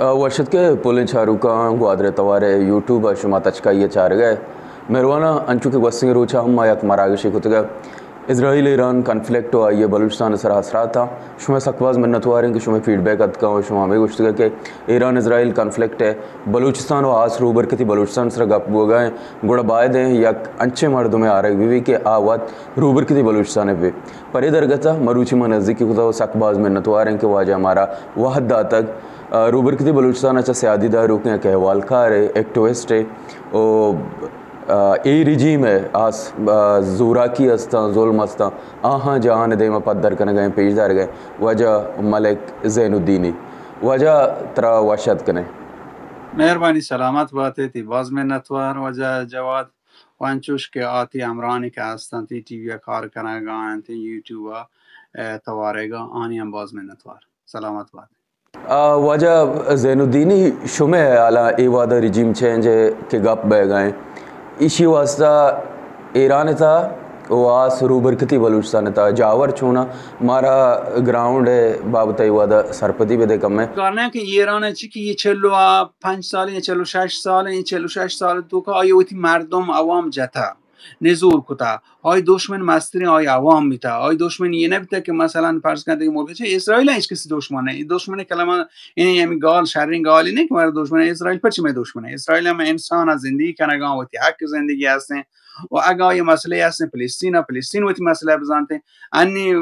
वर्षद के पुलिन चारुका ग्वादरे तवारे यूट्यूब शुमा तचका ये चार गए मेरवाना अंचु के वसिंग रोचा हम मायक मरागशी कुतगा इजराइल ईरान कन्फ्लिक्ट हुआ ये बलूचिस्तान सर असरा था शुमा सकवाज मिन्नतवारें कि शुमा फीडबैक अतका शुमा में गुश्तगा के ईरान इजराइल कन्फ्लिक्ट है बलूचिस्तान व आस रूबर के थी बलूचिस्तान सर गप गए गुड़ा बायद हैं या अंचे मर्दों में आ रहे विवी के आवात रूबर के थी बलूचिस्तान है पर इधर गता मरूची में नज़दीकी खुदा सकवाज मिन्नतवारें के वाजा हमारा वहदा तक रूबर की बलूचिस्तान अच्छा सयादीदार रुकने के हवालकार है एक्टिविस्ट है ए रिजीम है आस जोराकी अस्ता जुल्म अस्ता आहाँ जहान दे में पद्दर करने गए पेशदार गए वजह मलिक ज़ैनुद्दीनी वजह तरा वशद कने मेहरबानी सलामत बातें थी बाज में नतवार वजह जवाद वांचुश के आती अमरानी के आस्तान थी टीवी कार करना गाएं थी यूट्यूब तवारेगा आनी हम बाज में नतवार सलामत बात वजह ज़ैनुद्दीनी शुमे आला ए वादा रिजीम चेंज के गप बह गए इसी वास्ता ईरान था वास रूबर कती बलूचिस्तान था जावर छूना मारा ग्राउंड है बाबत वादा सरपति बेदे कम है कारण कि ईरान की ये चलो 5 साल ये चलो 6 साल ये चलो 6 साल तो का ये होती मर्दम आवाम जता नजूर कुता और दुश्मन मस्तरी और आवाम भी था और दुश्मन ये नहीं था कि मसलन फर्ज करते मुल्क से इसराइल है इसके दुश्मन है दुश्मन कलमा इन्हें हम गाल शहरी गाल नहीं कि हमारा दुश्मन है इसराइल पर में दुश्मन है इसराइल में इंसान जिंदगी का गाँव होती है हक जिंदगी ऐसे وأجا مسألة ياسن فلسطين وتي مسألة بزانته أني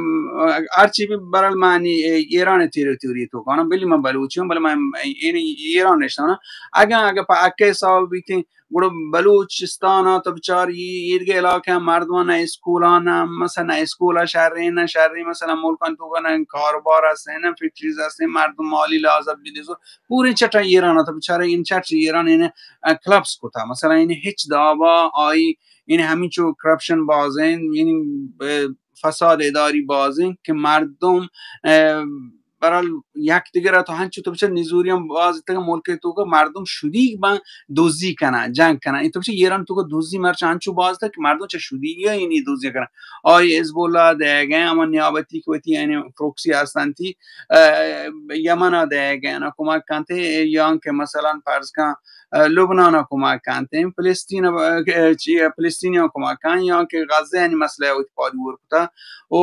أرشي برال ماني إيران تيريتوري تو كانوا بلي ما بلوچيون بل ما يعني إيران نشتنا أجا أكيد صار بيتين गुड़ बलूचिस्तान तो बेचारी ईदगे इलाके मर्दवान स्कूलान मसला स्कूल शहरी मसला मुल्कन तो गन कारोबार से ना फैक्ट्रीज से मर्द माली लाजब बिदेसो पूरी चटा ईरान तो बेचारे इन चट ईरान इन क्लब्स को था मसला इन हिच दावा आई इन हमी जो करप्शन बाजें इन फसाद इदारी बाजें कि मर्दों برال یک دیگر تو هنچه تو بچه نیزوریم باز تک ملک تو که مردم شدی با دوزی کنه جنگ کنه این تو بچه ایران تو که دوزی مرچ هنچو باز تک مردم چه شدی یا اینی دوزی کنه آی حزب‌الله دیگه اما نیابتی که وقتی یعنی پروکسی هستن تی یمن دیگه انا کمک کنته یا که مثلا فرض کن لبنان کمک کنته فلسطین کمک کن یا که غزه یعنی مسئله اتفاقی ورکتا و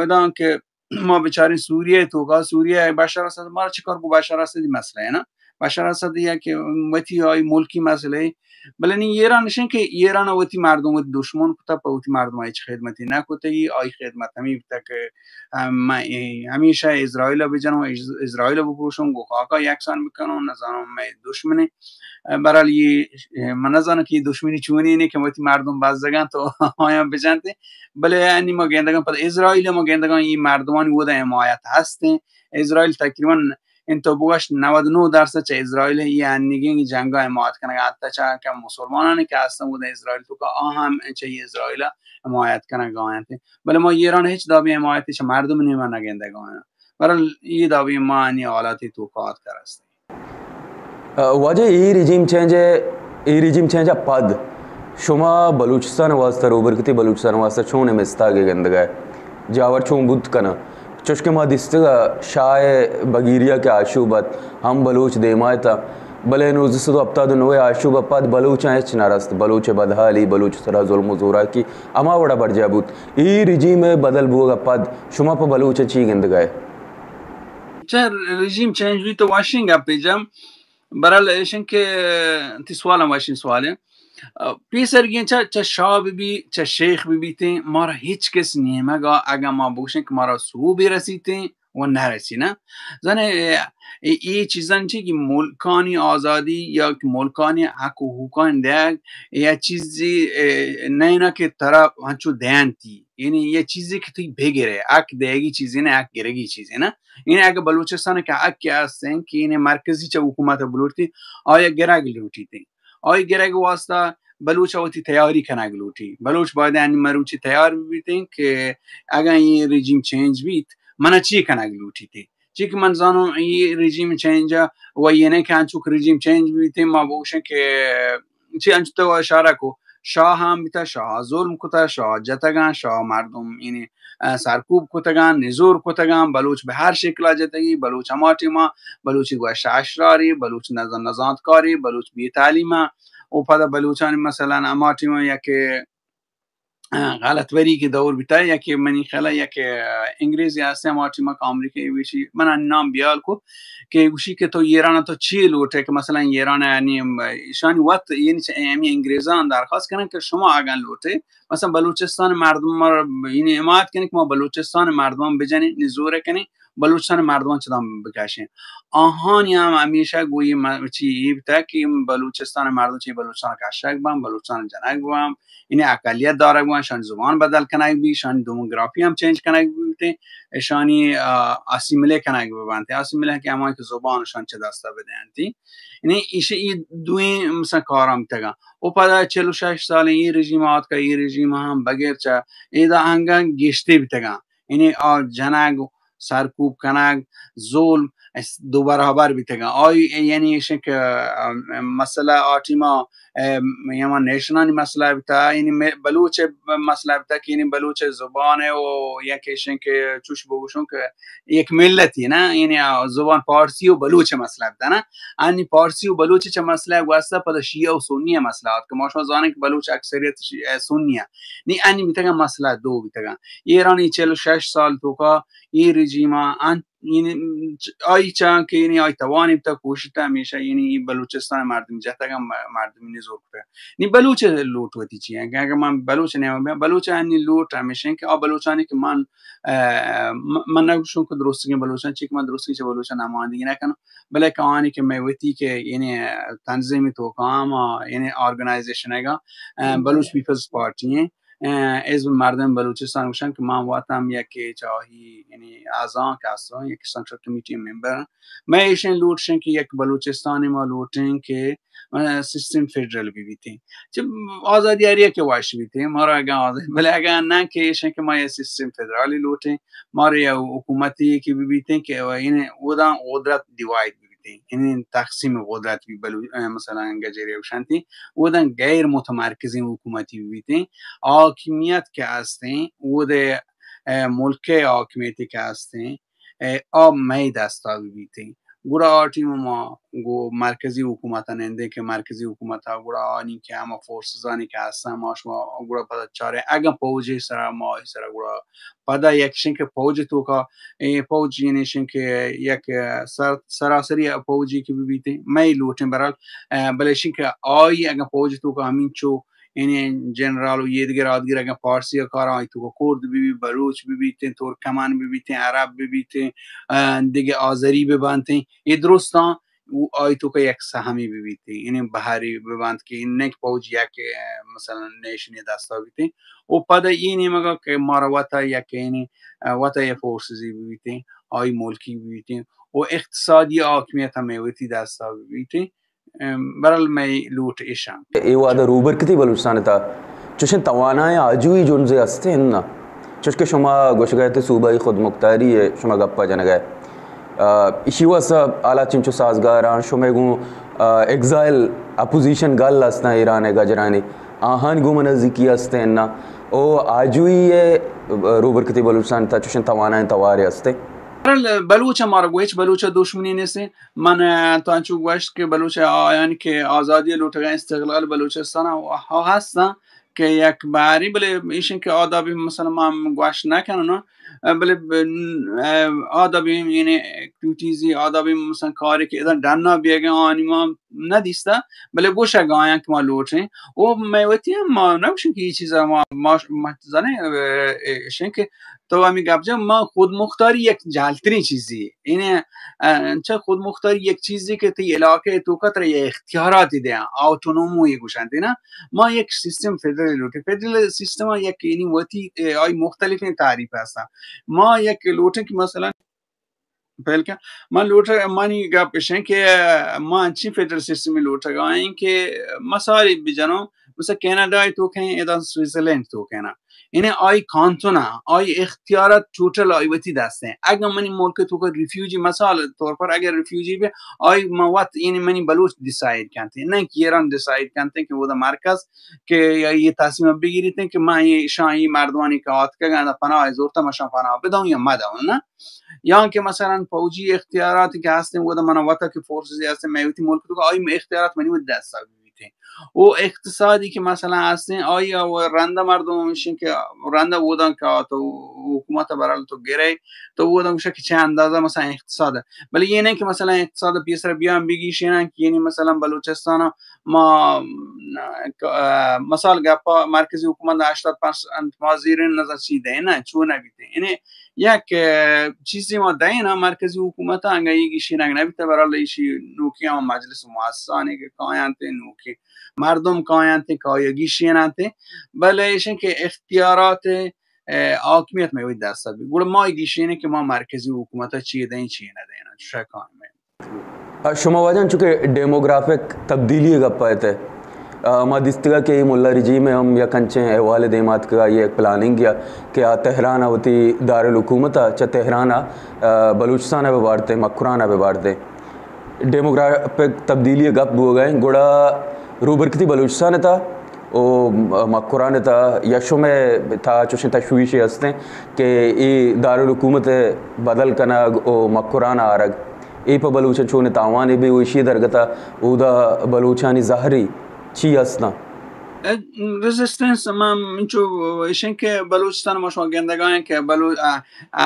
ادان که ما بیچاره سوریه توگا سوریه بشار اسد ما چیکار با بشار اسدی مسئله ہے نا بشار اسد یا که وتی های ملکی مسئله بلنی ایران نشین که ایران وتی مردم دشمن کتا پوتی مردم هیچ خدمتی نکوتی آی خدمت همی بتا که همیشه اسرائیل بجنم اسرائیل بپوشم گوخاکا یکسان میکنم نزانم دشمنه برای من نزانم که دشمنی چونی اینه که وقتی مردم بازدگان تو آیا بجنته بله یعنی ما گندگان پر اسرائیل ما گندگان این مردمان وده حمایت هستن اسرائیل تقریبا انتو بوش 99% چه اسرائیل یعنی جنگا حمایت کنه حتی چه که مسلمانانی که هستن وده اسرائیل تو که هم چه اسرائیل حمایت کنه گاینته بله ما ایران هیچ دابی حمایتی چه مردم نیمه نگندگان برای این دابی ما انی حالاتی تو کار کرست वजह ई रिजीम चेंज पद शुमा बलूचिस्तान वास्ता रोबर कती बलूचिस्तान वास्ता छोने मिस्तागे गंदगा जावर छों बुद्ध कना चुशके मा दिस्तगा शाय बगीरिया के आशुबत हम बलूच देमायता भले नोज़ तो अब नोए आशुब पद बलूच एच नरस्त बलूच बदहाली बलूच सरा जुल्म जोरा की अमा वड़ा बरजाबूत ई रिजीम बदल बुगा पद शुमा पर बलूच ची गंदगा रिजीम चेंज भी तो वाशिंग आप जम برال ایشن که تی سوالم واشین سواله پیسر گین چه شاه بی چه شیخ بیتی ما را هیچ کس نیمه اگه ما بگوشن که ما را سو برسیتیم و نرسی نه زنه این چیزان چی که ملکانی آزادی یا که ملکانی حق و حقوقان دیگ یا چیزی نه اینا که طرف هنچو دینتی یعنی یه چیزی که توی بگیره اک دیگی چیزی نه اک گرگی چیزی نه این اگه بلوچستان که اک هستن که این مرکزی چه حکومت بلوچی آیا گرگ لوٹی تی آیا گرگ واسطه بلوچ اوتی تیاری کنه گلوٹی بلوچ باید این مروچی تیار بیتین که اگه این رژیم چینج بیت من چی کنه گلوٹی تی چی که من زانم این رژیم چینج و یعنی که انچوک رژیم چینج بیتین ما بوشن که چی انچو تو اشاره کو شاه هم بیتا شاه ظلم کتا شاه جتگان شاه مردم یعنی سرکوب کتگان نزور کتگان بلوچ به هر شکل جتگی بلوچ هماتی ما بلوچی گوش اشراری بلوچ نزانت کاری بلوچ بی تعلیمه و پدا بلوچانی مثلا اماتی ما یک غلط وری که دور بیتا یک منی خلا یک انگلیسی هسته اماتی ما که آمریکایی بیشی من نام بیال کو که گوشی که تو ایران تو چی لوته که مثلا ایران یعنی ایشانی وقت یعنی امی انگلیزان درخواست کنن که شما اگن لوته مثلا بلوچستان مردم ما یعنی حمایت کنید که ما بلوچستان مردم بجنین نزوره کنید بلوچستان مردم چدام بکشین آهانی هم همیشه گویی چی بیتا که بلوچستان مردم چی بلوچستان کشک بام بلوچستان جنگ بام این اقلیت داره بودن شان زبان بدل کنه بی شان دوموگرافی هم چنج کنه بیته شانی اسیمیله کنه ببنده اسیمیله که اما که زبانشان چه دسته بدهنتی یعنی ایشه ای دوی مثلا کارام تگا او پدا 46 سال این رژیمات که این رژیم هم بغیر چه ایدا هنگا گشته بیتگا یعنی جنگ سرکوب کنه ظلم دو برابر بیتگا آی یعنی ایشه که مسئله آتیما یما نیشنانی مسئله بیتا یعنی بلوچ مسئله بیتا که یعنی بلوچ زبانه و یکیشن که چوش بگوشون که یک ملتی نه یعنی زبان پارسی و بلوچ مسئله بیتا نه انی پارسی و بلوچ چه مسئله واسطه پدا شیعه و سنی مسئله که ما شما زانه که بلوچ اکثریت سنیه نی انی بیتا مسئله دو بیتا ایرانی 46 سال تو کا این رژیما یعنی آی چان که یعنی آی توانی بتا کوشته همیشه یعنی بلوچستان مردم جهتگم مردم نزور کنه نی بلوچ لوٹ ہوتی چیه اگر من بلوچ نمیم بلوچ انی لوٹ همیشه که بلوچانی که من نگوشون که درستی که بلوچان چی که من درستی که بلوچان نمایندگی نکنم بله که آنی که میوتی که یعنی تنظیم توکام یعنی ارگانایزیشن اگه بلوچ پیپلز پارتی از مردم بلوچستان باشن که من وقتم یکی چاهی یعنی اعضا کسان یک سنترال کمیتی ممبر من ایشن لوٹشن که یک بلوچستانی ما لوٹن که سیستم فدرال بیتیم چه آزادی اریه که واش بیتیم ما را اگه آزادی بله اگه نه که ایشن که ما یه سیستم فدرالی لوٹن ما را یه حکومتی که بیتیم که این ودان قدرت دیواید این تقسیم قدرت مثلا گجری و شانتی ودن غیر متمرکزین حکومتی بیتین حاکمیت که هستین ود ملک حاکمیتی که هستین می دستا بیتین گورا آرتیم ما گو مرکزی حکومت ننده که مرکزی حکومت ها گورا آنی که اما فورسزانی که هستن ماش ما گورا پدا چاره اگه پوجی سر ما سر گورا پدا یکشن که پوج تو کا پوج یعنیشن که یک سراسری پوجی که بیبیتی می لوٹن برال بلشن که آی اگه پوج تو کا همین چو یعنی جنرال و یه دیگر آدگر اگه پارسی کار آی تو کرد ببی بلوچ ببیتین ترکمان ببیتین عرب ببیتین دیگه آذری ببندین یه درستان و آی تو که یک سهمی ببیتین یعنی بحری ببند که این نک پوج یک مثلا نیشنی دستا بیتین و پدا اینی مگه که ماروتا یک یعنی وتا یه فورسزی ببیتین آی ملکی ببیتین و اقتصادی حاکمیت هم میوتی دستا ببیتین برال می لوٹ ایشان ایواده روبر کتی بلوچستان تا چشن توانای آجوی جونزه هسته نه چشکه شما گوشگایت صوبای خودمختاری شما گپا جنگه ایشی واسه آلا چنچو سازگاران شما گو اگزایل اپوزیشن گل هستن ایران گجرانی آهان گو منزدیکی هسته نه او آجوی روبر کتی بلوچستان تا چشن توانای تواری هسته بلوچ ما گویچ بلوچ دشمنی نیست من تو انچو گوشت که بلوچ یعنی که آزادی لوٹگاه استقلال بلوچستان ها هستن که یک باری بله ایشن که آدابی مثلا ما گوشت نکنن بله آدابی یعنی کیوتیزی آدابی مثلا کاری که ادن دنا بیگه آنی ما ندیسته بله گوشه گاین که ما لوٹیم و میوتی ما نمیشن که یه چیزا ما زنه ایشن که تو همی گفت ما خودمختاری یک جالترین چیزی اینه چه خودمختاری یک چیزی که تی علاقه تو کتر اختیاراتی ده اتونومی گوشنده نه ما یک سیستم فدرال لوټ فدرال سیستم یک یعنی وتی آی مختلف تعریف هستن ما یک لوټ که مثلا بلکه من لوټ مانی گپ بشن که ما چی فدرال سیستم لوټ گاین که مسائل بجنو مثلا کانادا تو کہیں ادا سوئٹزرلینڈ تو کہنا اینه آی کانتونا آی اختیارات توتال آی وتی دسته اگر منی ملک تو که ریفیوجی مثال طور پر اگر ریفیوجی به آی موات یعنی منی بلوچ دیساید کنته نه که ایران دیساید کنته که وہ مرکز که یہ تصمیم بگیرید که من یہ شاهی مردمانی که آت که گنده پناه زورتا مشان پناه بدون یا مدون نه یا که مثلا فوجی اختیاراتی که هستن وہ منواتا که فورسز هستن میوتی ملک تو آی اختیارات منی ود دست و اقتصادی که مثلا هستن آیا و رنده مردم میشین که رنده بودن که تو حکومت برای تو گره تو بودن میشه که چه اندازه مثلا اقتصاده ولی یه نه که مثلا اقتصاد پیسر بیان بگیشین که یعنی مثلا بلوچستان ما مثال گپا مرکزی حکومت 85% ما زیر نظر چیده نه چون نبیده یعنی یک چیزی ما دینا مرکزی حکومت انگا یکیشی نبیده برای ایشی نوکی هم مجلس مؤسسانی که کایانت نوکی مردم کایانت کایگی شینانت بله ایشن که اختیارات حاکمیت میوید دست بی گوله ما ایگیشینه که ما مرکزی حکومت ها چیه دین چیه ندینا شکایمه شما واجن چونکه डेमोग्राफिक तब्दीली गप्पा थे मदिस्तगा के मुल्ला रिजी में हम या कंचे अहवाल देमात का ये एक प्लानिंग किया कि तेहरान आवती दारुल हुकूमत च तेहरान बलूचिस्तान पे बाढ़ते मकुरान पे बाढ़ते डेमोग्राफिक तब्दीली गप हो गए गुड़ा रूबरकती बलूचिस्तान था ओ मकुरान था यशो में था चुशन तशवीश हंसते कि ये दारुल हुकूमत बदल कना ओ मकुरान आरग ए पर बलूचन चोने तावाने भी वही दरगता उदा बलूचानी ज़ाहरी چی هستن؟ رزिस्टेंस من اینچو ایشن که بلوچستان ما شما گندگان که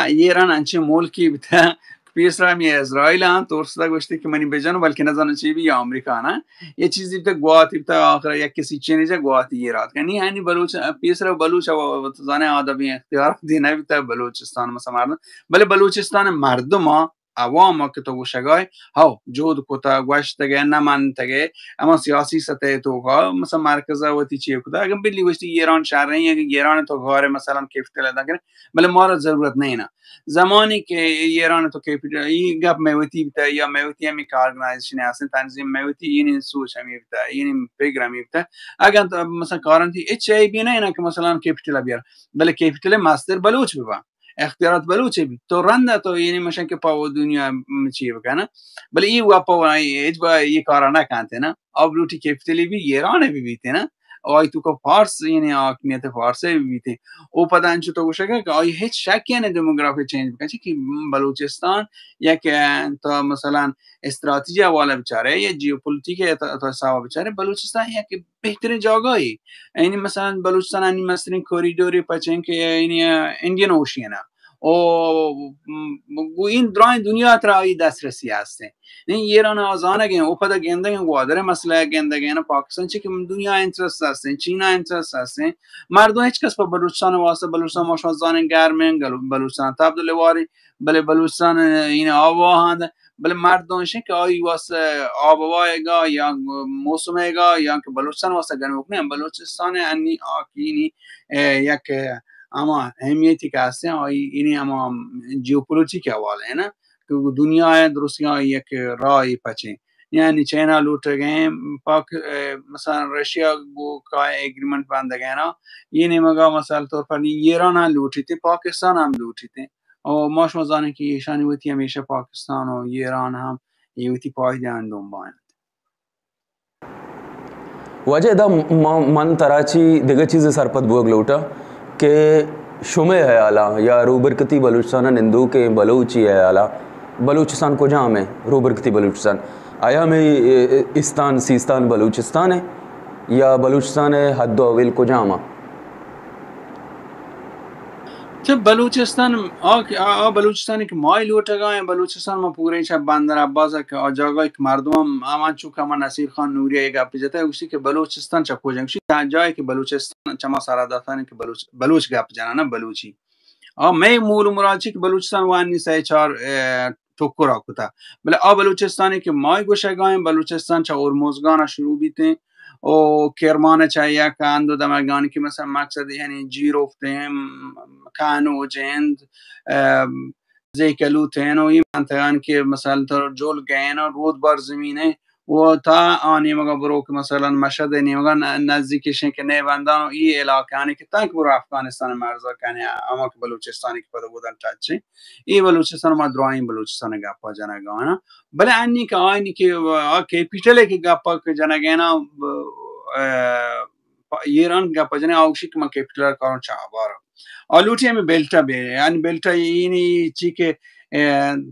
ایران انچه ملکی بته پیش را می اسرائیل هم تورسده گوشتی که منی بجانو بلکه نزانه چی بی یا آمریکا نه یه چیزی بته گواتی بته آخر یک کسی چینیجا گواتی ایراد کنی یعنی بلوچ پیش را بلوچ و زانه آدمی اختیار دی نبیته بلوچستان مثلا مردم بله بلوچستان مردم ها عوام که تو گوشگای ها جود کتا گوشتگه نمانتگه اما سیاسی سطح تو کا مثلا مرکز وتی چیه کتا اگر بلی گوشتی ایران شهر یا ایران تو غاره مثلا کیفیت کنه بله ما را ضرورت نه زمانی که ایران تو کیفیت این گپ میوتی بتا یا میوتی همی که ارگنایزیشن هستن تنظیم میوتی این سوچ همی بتا این پیغامی بتا اگر مثلا کارنتی اچ ای بی نه که مثلا کیفیت بیار بله کیفیت ماستر بلوچ ببا اختیارات بلوچه بی تو رنده تو یعنی مشن که پاو دنیا چیه بکنه بله ای و پاو ایج با یه کارا نکنته نه آبلوٹی کیپیتلی بھی ایران بھی بیتے نا آئی تو کا فارس یعنی حاکمیت فارس بھی بیتے او پتہ انچو تو گوشا کہ آئی هیچ شک یعنی دموگرافی چینج بکنه که بلوچستان یک تا مثلا استراتژی حواله بچاره یا جیوپولیتیک تا سوا بچاره بلوچستان یک بهترین جاگاهی یعنی مثلا بلوچستان این مثلا کوریدوری پچن که یعنی ایندین اوشینه او این درای دنیا ترایی دسترسی هسته این ایران آزانه گین او پدا گنده گین گوادر مسئله گنده گین پاکستان چه که دنیا انترست هستن چینا انترست هستن مردم هیچ کس با بلوچستان واسه بلوچستان ماشا زانن گرمن بلوچستان تبدیل واری بله بلوچستان این آواهند بله مردمش که آی واسه آبوایگا یا موسمیگا یا که بلوچستان واسه گرم کنه بلوچستان انی آکینی یک اما اهمیتی که هسته اینی اما جیوپولیتیک حواله نه که دنیا درستی یک رای پچه یعنی چینا لوٹ گئے پاک مثلا رشیا گو کا ایگریمنٹ بند گئے نا یہ نمگا مثال طور پر ایران هم لوٹی تھی پاکستان هم لوٹی تھی اور ما شما زانه که ایشانی ویتی همیشه پاکستان و ایران هم یویتی پایدن دنباین वजह दा मन तराची दिग्गज चीज़ सरपत बुग लौटा कि शुमे है आला या रूबरकती बलूचिस्तान निंदू के बलूची है आला बलूचिस्तान को जहाँ में रूबरकती बलूचिस्तान आया में इस्तान सीस्तान बलूचिस्तान है या बलूचिस्तान है हद अविल को जहाँ तो बलूचिस्तान बलूचिस्तान के माई लूटा गए बलूचिस्तान में पूरे शब बंदर अब्बास के जगह एक मर्दम आमान चुका मन नसीर खान नूरिया एक गप जाता है उसी के बलूचिस्तान चको जंग जाए कि बलूचिस्तान चमा सारा दाता ने कि बलूच गप जाना ना बलूची और मैं मूल मुराची कि बलूचिस्तान वानी से चार टोकरा कुता बले बलूचिस्तान के माई गोशा गए बलूचिस्तान चा और मोजगाना शुरू बीते ओ केरमान चाहिए कान दो दमगान की مثلا مقصد یعنی جیروفتیم کانو جند زیکلوتین و این منطقان که مثلا جول گین و رود بر زمینه و تا نیمگا برو که مثلا مشهد نیمگا نزدیکشین که نیبندان و ای علاقه که تنک برو افغانستان مرزا کنی اما که بلوچستانی که پده بودن تچی ای بلوچستان ما دراین بلوچستان گپا جنگانا بله انی که آینی که کیپیتل که گپا که جنگانا ایران گپا جنگ آوشی که ما کیپیتل کارون چابارا آلوٹی ہمیں بیلٹا بے یعنی بیلٹا اینی چی کے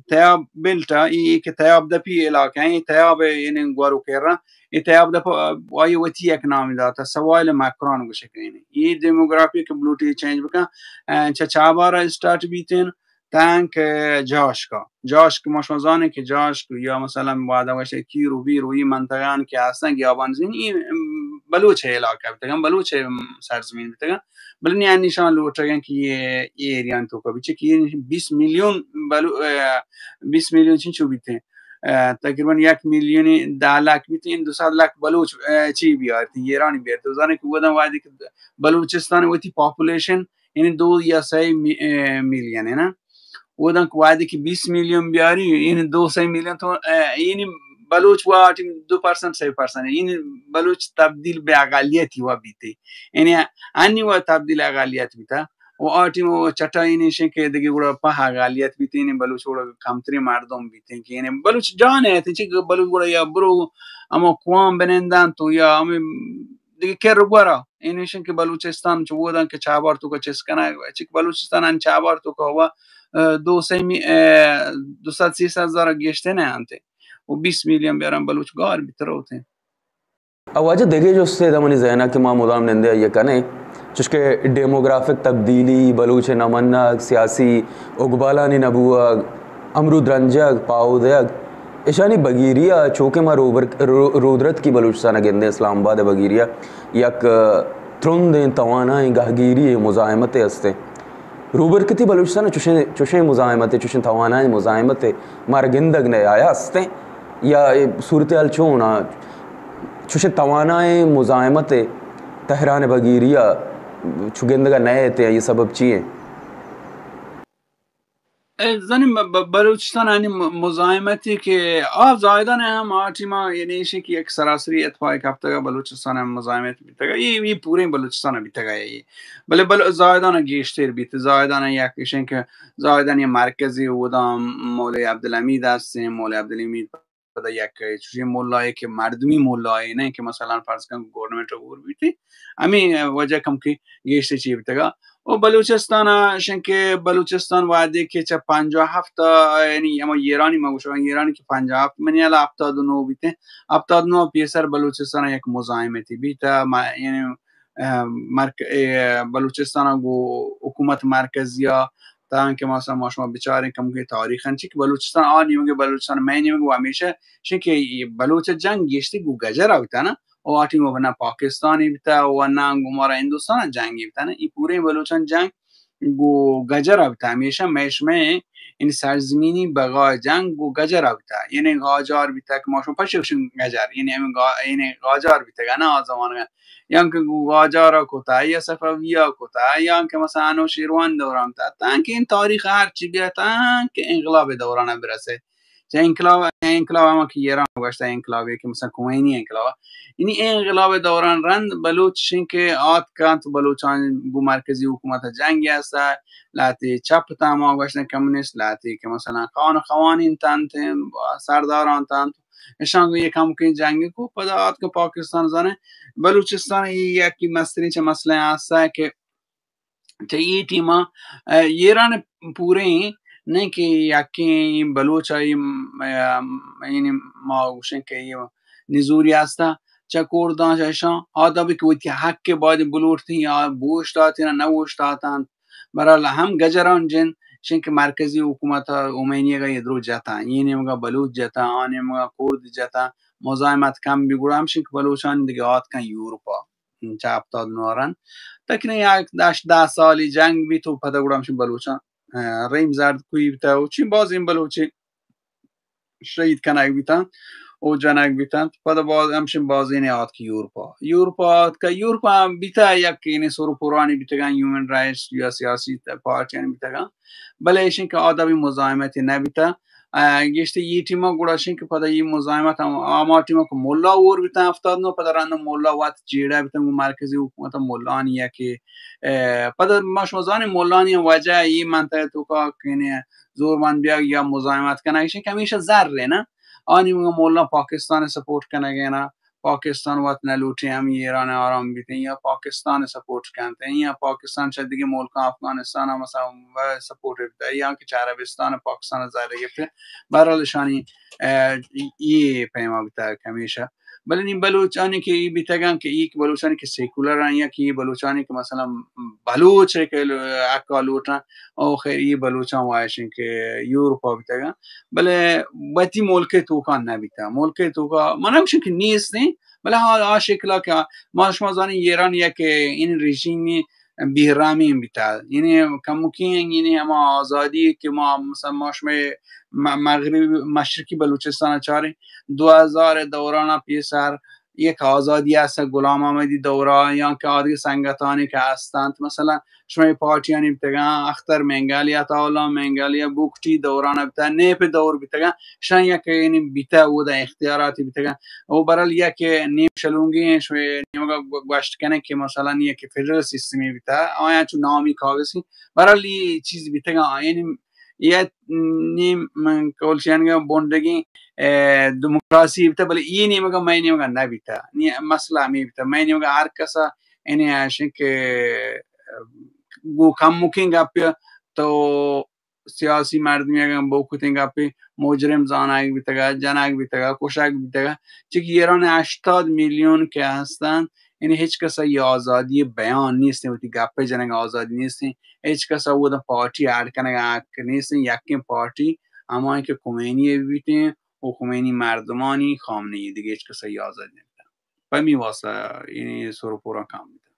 تیاب بیلٹا ای کہ تیاب دپی علاقہ ہیں تیاب یعنی گوارو کیرا ای تیاب دپا وائی وتی اکنامی داتا سوائل ماکرون کو شکرین ای دیموگرافی کے بلوٹی چینج بکا چابارا اسٹارٹ بیتین تانک جاش که ما زانه که جاش یا مثلا بعد باشه کیرو بیرو این منطقه که هستن گیابان زمین این بلوچ علاقه بیتگن بلوچ سرزمین بیتگن بلنی انیشان لوٹگن که یہ ایریان تو کبھی چکی 20 میلیون 20 میلیون چو بیته تقریبا 1 میلیون 10 लाख بیته این 200 लाख بلوچ چی بیارتی ایرانی بیارتی زانه که بودن وادی که بلوچستان وتی پاپولیشن یعنی 2 یا 3 میلیون ہے نا ودن که وادی که 20 میلیون بیاری این 2 3 میلیون تو یعنی بلوچ واتی 2% 3% این بلوچ تبدیل به اقلیتی و بیتی یعنی انی و تبدیل اقلیت بیتا و آتی و چٹا اینیشن که دیگه گوڑا پا اقلیت بیتی یعنی بلوچ گوڑا کمتری مردم بیتی که یعنی بلوچ جانه ہے چی بلوچ گوڑا یا برو اما قوام بنندن تو یا اما دیگه که رو گوڑا اینیشن که بلوچستان چو بودن که چابار تو که چیز کنه چی بلوچستان ان چابار تو که هوا 200-300 هزار گشته نه انته و 20 میلیون بیارن بلوچ گار بیتر ہوتے اواجه دیگه جو سے دمانی ذہنہ کہ ما مدام نندے یہ کنے چشکے ڈیموگرافک تبدیلی بلوچ نمنک سیاسی اقبالانی نبوگ امرود رنجگ پاودگ اشانی بگیریا چوکے ما رودرت کی بلوچستان گندے اسلام آباد بگیریا یک ترند توانائی گہگیری مزاحمت ہستے روبر کتی بلوچستان چوشیں مزاحمت چوشیں توانائی مزاحمت مار گندگ نے آیا ہستے یا صورتحال چونا چوشیں توانائی مزاحمت تہران بگیریا چگندگا نئے تھے یہ سبب چیئے زنی بلوچستان یعنی مزاحمتی که زایدان هم آتیما یعنی ایشه که یک سراسری اتفاقی کفتگا بلوچستان هم مزاحمت بیتگا یہ پورے بلوچستان بیتگا یہ بله زایدان گیشتر بیت زایدان یک ایشن که زایدان یک مرکزی بودم مولای عبدالحمید هستیم مولای عبدالحمید پدا یک چوشی مولایی که مردمی مولایی نه که مثلا فرض کن گورنمنت رو بیتی امی وجه کم که گیشتر چی بیتگا و بلوچستان شنکه بلوچستان وعده که چه 57 یعنی اما ایرانی مگوشون ایرانی که 57 منی الا 79 بیته 79 پیسر بلوچستان یک مزاحمتی بیته یعنی بلوچستان گو حکومت مرکزیا تا که مثلا ما شما بیچاره کم که تاریخن چی که بلوچستان میگه بلوچستان میگه و همیشه شنکه بلوچ جنگ گشتی گو گجر اوتا نه و آتی مو نه پاکستانی بیتا و نه گمارا هندوستان جنگی بیتا نه ای پوره بلوچان جنگ گو گجر بیتا همیشه میشمه این سرزمینی بغای جنگ گو گجر بیتا یعنی غاجار بیتا که ماشون پشکشون گجر یعنی غاجار بیتا نه آزمانه یا که گو غاجارا کتا یا صفویا کتا یا که مثلا انوشیروان دوران تا که این تاریخ هر چی بیتا که انقلاب دورانه برسه چه انقلاب اما که ایران گشته انقلابی که مثلا کومینی انقلاب یعنی انقلاب دوران رند بلوچشین که آت کانت بلوچان گو مرکزی حکومت جنگی هست لاتی چپ تاما گشته کمونیست لاتی که مثلا خوانین تانت سرداران تانت اشان یکم که جنگی کو پدا آت که پاکستان زنه بلوچستان یکی مستری چه مسئله هست که چه ای تیما ایران پوره نه که یکی بلوچایی یعنی ما گوشن که نزوری هسته چه کردان چشان آدابی که وقتی حق باید بلورتی یا بوش داتی نه نوش داتن برای هم گجران جن شن که مرکزی حکومت اومینیه گا یدرو جتا یعنی مگا بلوچ جتا آنی مگا کرد جتا مزاحمت کم بگوره هم شن که بلوچان دیگه آت کن یوروپا چه افتاد نورن تکنه یک 10 سالی جنگ بی تو پدا گوره همشن بلوچان ریم زرد کوی بیتا و چین باز این بلوچی شهید کنک بیتن و جنک بیتن پدا باز همشن باز این آت که یوروپا که یوروپا بیتا یک اینی سورو پورانی بیتگن یومن رایتس یا سیاسی پارتی بیتگن بله ایشن که آدابی مزاحمتی نبیتا گشته یه تیما گوشین که پدا یه مزاحمت اما تیما که ملا اور بیتن افتاد نو پدا رند ملا وقت جیره بیتن و مرکزی حکومت ملانیه که پدا ماش مزانی ملانی وجه یه منطقه تو که زور من بیا یا مزاحمت کنه ایشین که همیشه ذره نه آنی مولا پاکستان سپورت کنه نه پاکستان وطن لوٹی هم ایران آرام بیتن یا پاکستان سپورت کنه یا پاکستان شد دیگه ملک افغانستان هم مثلا سپورت بیتن یا که عربستان پاکستان زده گفته برالشانی ای پیما بیتن کمیشه بلکه این بلوچانی که ای بیتگن که یک بلوچانی که سیکولرن یا که بلوچانی که مثلا بلوچ که اکالوتن او خیلی بلوچان وایشین که یوروپا بیتگن بله باتی ملک توکان نبیتا ملک توکا من نمیشه که نیست نه بله ها شکلا که ما شما زانی ایران یک این رژیمی بیرامی بیتا یعنی کموکین یعنی اما آزادی که ما مثلا ما شما مغرب مشرقی بلوچستان چاری 2000 دوران پیسر یک آزادی است غلام احمدی دوره یا که آدی سنگتانی که هستند مثلا شما پارتیانی بیتگن اختر منگالی تعالی منگالی بوکتی دوران بیتگن نیپ دور بیتگن شان یک یعنی بیتا و در اختیاراتی بیتگن او برای یک نیم شلونگی شما نیمگا گوشت کنه که مثلا یک فدرال سیستمی بیتا آیا چون نامی کاغذی برای چیز بیتگن یعنی یه نیم من کولشیانگا بوندگی دموکراسی بیتا بله این نیمگا من نیمگا نبیتا مسئله می بیتا من نیمگا هر کسا اینه هاشین که گو کم ممکن گپی تو سیاسی مردمی اگر بوکوتین گپی مجرم زانگ بیتگا جنگ بیتگا کشک بیتگا چون ایران 80 میلیون که هستن یعنی هیچ کس یه آزادی بیان نیست و تی گپه جنگ آزادی نیست هیچ کس او دا پارتی ارد کنه نیست یکیم پارتی اما اینکه خمینی بیتیم و خمینی مردمانی خامنه‌ای دیگه هیچ کس یه آزادی نیست و می واسه یعنی سروپورا کام بیتیم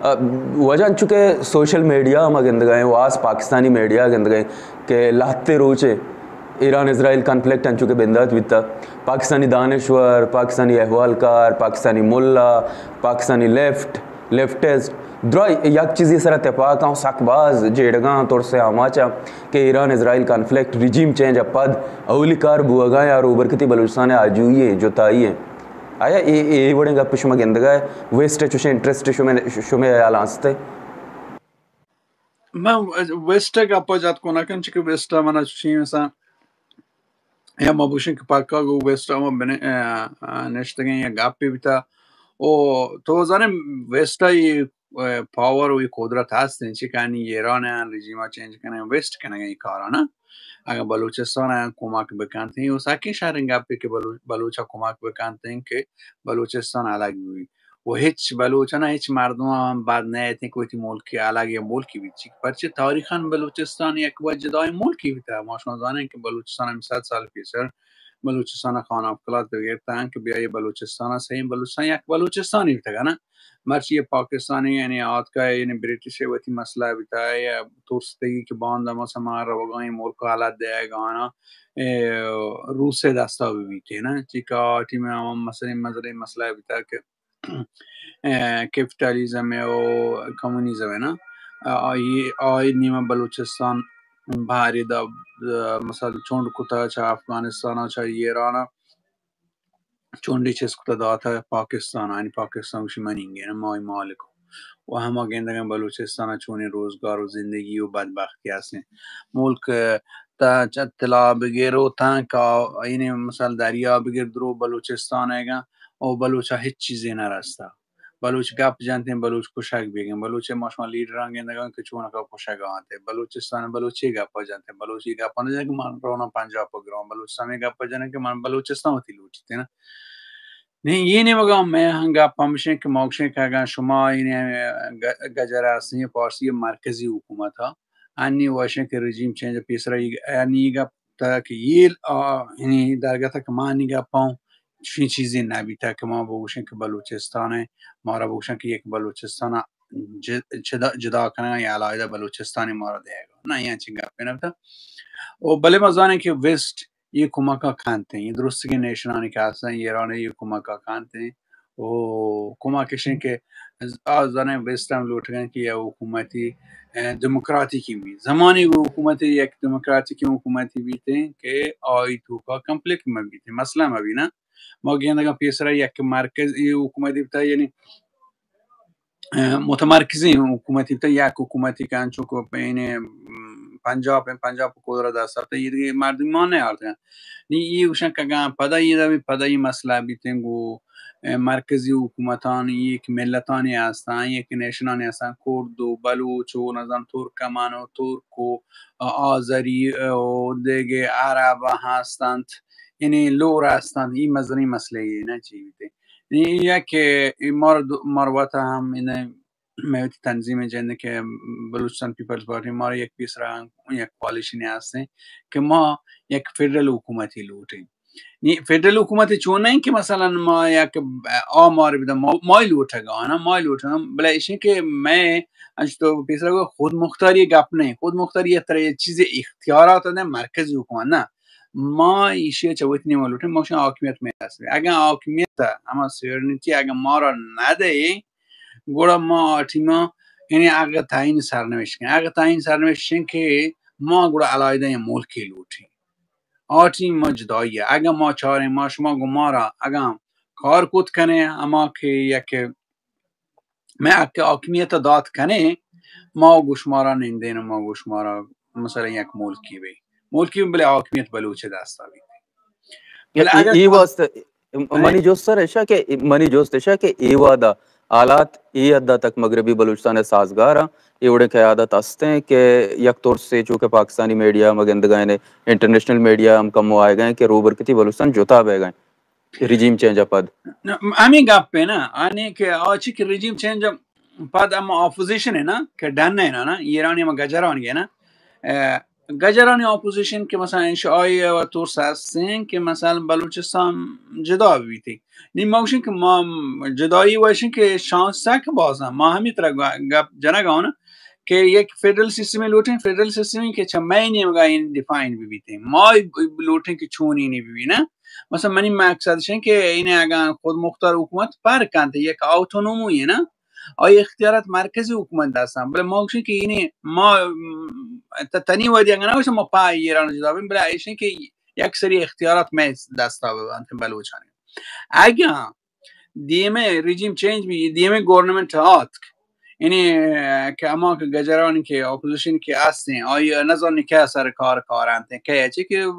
वजह चूँकि सोशल मीडिया में गंद गए वास पाकिस्तानी मीडिया गंद गए कि लाते रोचे ईरान इसराइल कन्फ्लिक्ट अन चुके बिंदात बिता पाकिस्तानी दानश्वर पाकिस्तानी अहवालकार पाकिस्तानी मुल्ला पाकिस्तानी लेफ्टिस्ट द्रा एक चीज़ ये सर तफाक सकबाज जेडगा तौर से आमाचा कि Iran Israel conflict regime change अपद अवलिकार बुआगा यार उबर किती बलूचिस्तान आजूए जो ताई आया ये बड़े गप शुमा गंदगा वेस्ट चुशे इंटरेस्ट शुमे आलास्ते من وست گپا جات کنکن چه که وست من چی مثلا یا ما بوشین که پاکا گو وست ما بن نشتگن یا گپی بیتا او تو زنم وستای پاور و قدرت هستن چه کنی ایران رژیم چینج کنه وست کنه این کارا نه اگر بلوچستان کمک بکنته او ساکی شهرین گپی که بلوچا کمک بکنته که بلوچستان الگ بی و هیچ بلوچانه هیچ مردم هم بعد نه کوتی ملکی الگ ملکی بیچی پرچه تاریخاً بلوچستان یک وجدای ملکی بیتا ما شما دانین که بلوچستان هم 100 سال پیشتر بلوچستان خان افکلات گرفتن که بیای بلوچستان است این بلوچستان یک بلوچستانی بیتا نه مرچی پاکستانی یعنی آتکای یعنی بریتیش وقتی مسئله بیتا یا تورستگی که باند مثلا روگانی ملک حالت دیگانا روس دستا بیتی نه چیکا تیم هم مثلا مسئله بیتا که کپیتالیزم و کمونیزم نه آی نیمه بلوچستان بحری دا مثلا چوند کتا چه افغانستان چه ایران چوندی چیز کتا داتا پاکستان یعنی پاکستان وشی منینگه مای مالکو و همه گندگن بلوچستان چونی روزگار و زندگی و بدبختی هستن ملک تا طلا بگیر و تا اینی مثلا دریا بگیر درو بلوچستان هگا و بلوچا هیچ چیزی نرسته بلوچ گپ جانتے بلوچ کشک بیگن بلوچ ماشما لیڈران گندگان که چون کا کشک آتے بلوچستان بلوچی گپ جانتے بلوچی گپ نه که من رونا پنجاب پروگرام بلوچستان گپ جانه که من بلوچستان تی لوٹتے نا नहीं ये नहीं मगा मैं हंगा पमशे के मोक्षे का गा शुमा इने गजरासनी पार्सी मरकजी हुकूमत था अन्नी वाशे के रजीम चेंज पिसरा यानी गा तक ये यानी दरगाह तक मानी गा पाऊं शी चीजें ना भी था कि मां बोशे के बलूचिस्तान है मारा बोशे के एक बलूचिस्तान जुदा करना या अलग बलूचिस्तानी मारा देगा ना यहाँ चिंगा पे ना था और भले मजाने के वेस्ट ये कुमाका खानते हैं ये दुरुस्त के नेशनानी का आसान ये राने ये कुमाका खानते हैं ओ कुमाकेशन के زنه بستم لوتگن که یه حکومتی دموکراتیکی می زمانی و حکومت یک دموکراتیکی حکومتی بیتین که آی توکا کمپلیک ما بیتین مثلا ما بینا ما گیندگا پیسرا یک مرکزی حکومتی بتا یعنی متمرکزی حکومتی بتا یک حکومتی که انچو که بین پنجاب قدرت دست تا یه مردمان نه آردن نی ای وشن که پدا یه پدا مسئله بیتنگو مرکزی حکومتان یک ملتانی هستند یک نیشنانی هستند کرد و بلوچ و نظام ترکمان و ترک و آذری و دیگه عرب هستند یعنی لور هستند این مزنی مسئله نه چی بیته یک مروت هم اینه میوتی تنظیم جنده که بلوچستان پیپلز پارتی ما یک پیسران یک کوالیشنی هسته که ما یک فدرال حکومتی لوٹیم فدرال حکومتی چون این که مثلا ما یک آمار بدم مای لوٹگانا مای لوٹگم بلا ایشین که میں انش تو پیسرا خود مختاری گپ نه خود مختاری یه طرح چیز اختیارات ده مرکزی حکومت نه ما ایشی چویتنی مالوٹیم موشن حاکمیت می هست اگر حاکمیت اما سورنیتی اگر ما را نده گوڑا ما آتیما یعنی اگر تعیین سرنوشت کنیم اگر تعیین سرنوشت که ما گوڑا علایده ملکی لوٹیم آتی ما جداییه اگر ما چاریم ما شما گمارا اگر کار کود کنه اما که یک ما که حاکمیت داد کنه ما گوشمارا نندین ما گوشمارا مثلا یک ملکی بله حاکمیت بلوچه دستا بید ای واسطه منی جوستشا که ای وادا حالات ای حد تک مغربی بلوچستان سازگار एवढे क़यादत हंसते हैं कि यक तौर से चूँकि पाकिस्तानी मीडिया मगंद गए ने इंटरनेशनल मीडिया हम कम आए गए कि रूबर किती बलूचिस्तान जोता बह गए रिजीम चेंज पद आमी गप पे ना आने के आची के रिजीम चेंज पद हम ऑपोजिशन है ना के डन है ना ईरानी में गजरान है ना गजरानी ऑपोजिशन के मसला इंशाई व तौर से कि मसला बलूचिस्तान जदा हुई थी नहीं मोशन के मां जदाई वशन के शांस तक बाजा मां हम तरह गप जना गाओ ना कि एक फेडरल सिस्टम में लूटें फेडरल सिस्टम के चमैनी में इन डिफाइन भी थे माय लूटें की छूनी नहीं भी ना مثلا منی مقصدشن که این اگر خود مختار حکومت پر کنده یک autonomy نه آیا اختیارات مرکزی حکومت دستن بله ما که اینه ما تنی ودی اگر نباشه ما پای ایران جدا بیم بله ایشن که یک سری اختیارات می دستا ببند بلوچانی اگر دیمه رژیم چینج می دیمه گورنمنت هات یعنی که اما که گجرانی که اپوزیشن که هستن آیا نظر که سر کارند که چه که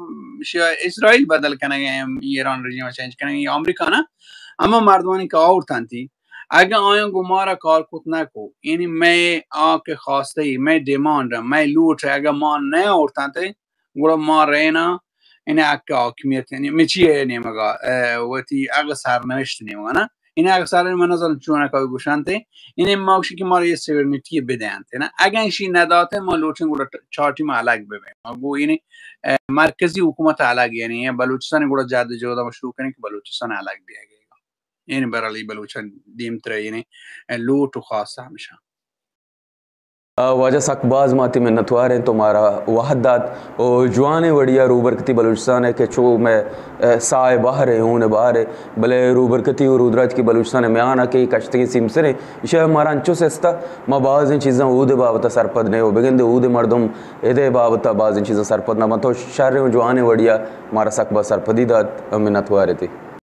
اسرائیل بدل کنه ایران رژیم چنج کنه یا آمریکا نه اما مردمانی که آورتنتی اگه آیا گمارا کار کت نکو یعنی می آکه خواسته می دیماند می لوٹ اگه ما نه آورتنتی گوڑا ما رینا یعنی اگه حاکمیت یعنی می چیه نیمگا وقتی اگه سرنوشت نیمگا نه این اگه سر من نظر چون که گوشنته این ماوشی که ما یه سورنیتی بدهند نه اگه اینشی نداته ما لوچن گوڑا چارتی ما الگ ببینیم گو یعنی مرکزی حکومت الگ یعنی بلوچستان گوڑا جد جودا ما شروع کنیم که بلوچستان الگ بیاگه یعنی برالی بلوچستان دیم تره یعنی لوٹ و خاصه همیشه वाजा सकबाज माती में नतवार हैं तुम्हारा वहदात और जवान वड़िया रूबरकती बलूचिस्तान है कि चो मैं साए बाहर है हूँ बाहर है भले रूबरकती और रुद्राज की बलूचिस्तान में आना कि कश्ती सिमसर है इशा हमारा अंचो से स्ता माँ बाज़ इन चीज़ें ऊद बाबता सरपद नहीं हो बेगंदे ऊद मर्दम एदे बाबता बाज़ इन चीज़ें सरपद ना मतो शहर जवान वड़िया हमारा सकबा सरपदी दात में नतवार थी